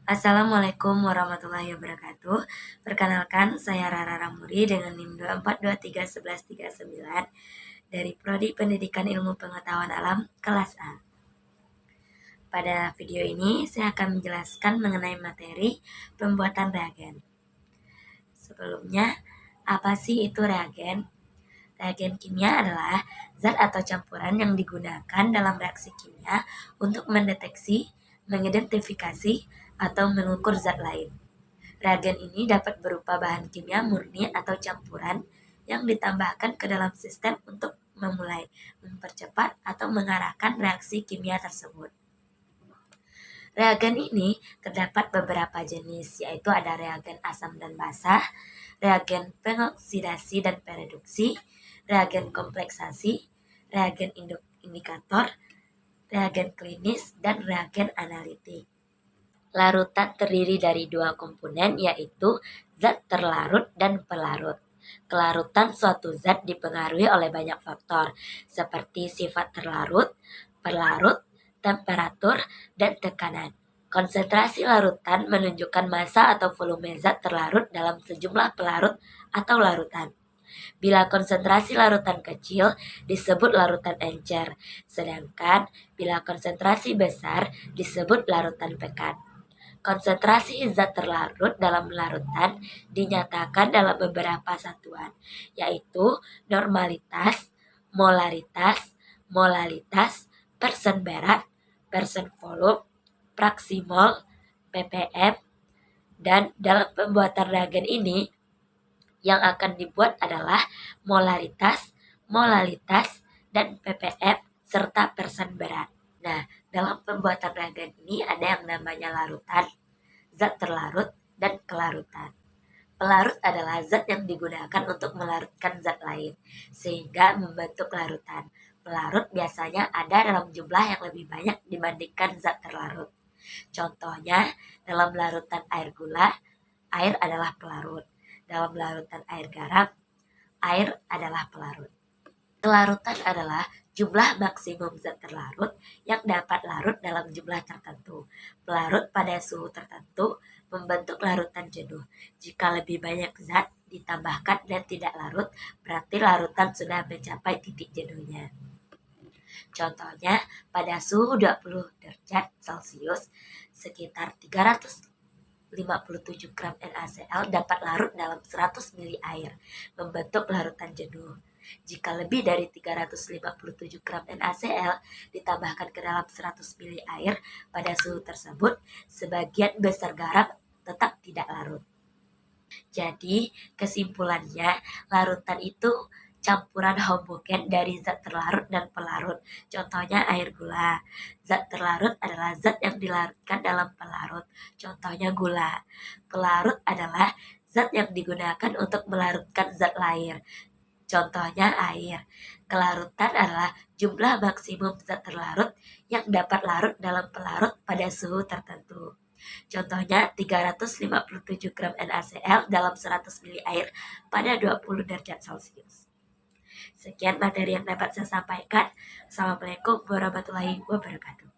Assalamualaikum warahmatullahi wabarakatuh. Perkenalkan, saya Rara Ramuri dengan NIM 242311139 dari Prodi Pendidikan Ilmu Pengetahuan Alam kelas A. Pada video ini, saya akan menjelaskan mengenai materi pembuatan reagen. Sebelumnya, apa sih itu reagen? Reagen kimia adalah zat atau campuran yang digunakan dalam reaksi kimia untuk mendeteksi, mengidentifikasi, atau mengukur zat lain. Reagen ini dapat berupa bahan kimia murni atau campuran yang ditambahkan ke dalam sistem untuk memulai, mempercepat, atau mengarahkan reaksi kimia tersebut. Reagen ini terdapat beberapa jenis, yaitu ada reagen asam dan basah, reagen pengoksidasi dan pereduksi, reagen kompleksasi, reagen indikator, reagen klinis, dan reagen analitik. Larutan terdiri dari dua komponen, yaitu zat terlarut dan pelarut. Kelarutan suatu zat dipengaruhi oleh banyak faktor, seperti sifat terlarut, pelarut, temperatur, dan tekanan. Konsentrasi larutan menunjukkan massa atau volume zat terlarut dalam sejumlah pelarut atau larutan. Bila konsentrasi larutan kecil disebut larutan encer, sedangkan bila konsentrasi besar disebut larutan pekat. Konsentrasi zat terlarut dalam larutan dinyatakan dalam beberapa satuan, yaitu normalitas, molalitas, persen berat, persen volume, fraksi mol, ppm, dan dalam pembuatan reagen ini yang akan dibuat adalah molalitas, dan ppm serta persen berat. Nah, dalam pembuatan reagen ini ada yang namanya larutan, zat terlarut, dan kelarutan. Pelarut adalah zat yang digunakan untuk melarutkan zat lain, sehingga membentuk larutan. Pelarut biasanya ada dalam jumlah yang lebih banyak dibandingkan zat terlarut. Contohnya, dalam larutan air gula, air adalah pelarut. Dalam larutan air garam, air adalah pelarut. Kelarutan adalah jumlah maksimum zat terlarut yang dapat larut dalam jumlah tertentu. Pelarut pada suhu tertentu membentuk larutan jenuh. Jika lebih banyak zat ditambahkan dan tidak larut, berarti larutan sudah mencapai titik jenuhnya. Contohnya, pada suhu 20 derajat Celcius, sekitar 357 gram NaCl dapat larut dalam 100 ml air, membentuk larutan jenuh. Jika lebih dari 357 gram NaCl ditambahkan ke dalam 100 ml air pada suhu tersebut, sebagian besar garam tetap tidak larut. Jadi, kesimpulannya, larutan itu campuran homogen dari zat terlarut dan pelarut. Contohnya air gula. Zat terlarut adalah zat yang dilarutkan dalam pelarut. Contohnya gula. Pelarut adalah zat yang digunakan untuk melarutkan zat lain. Contohnya air. Kelarutan adalah jumlah maksimum zat terlarut yang dapat larut dalam pelarut pada suhu tertentu. Contohnya 357 gram NaCl dalam 100 ml air pada 20 derajat Celcius. Sekian materi yang dapat saya sampaikan. Assalamualaikum warahmatullahi wabarakatuh.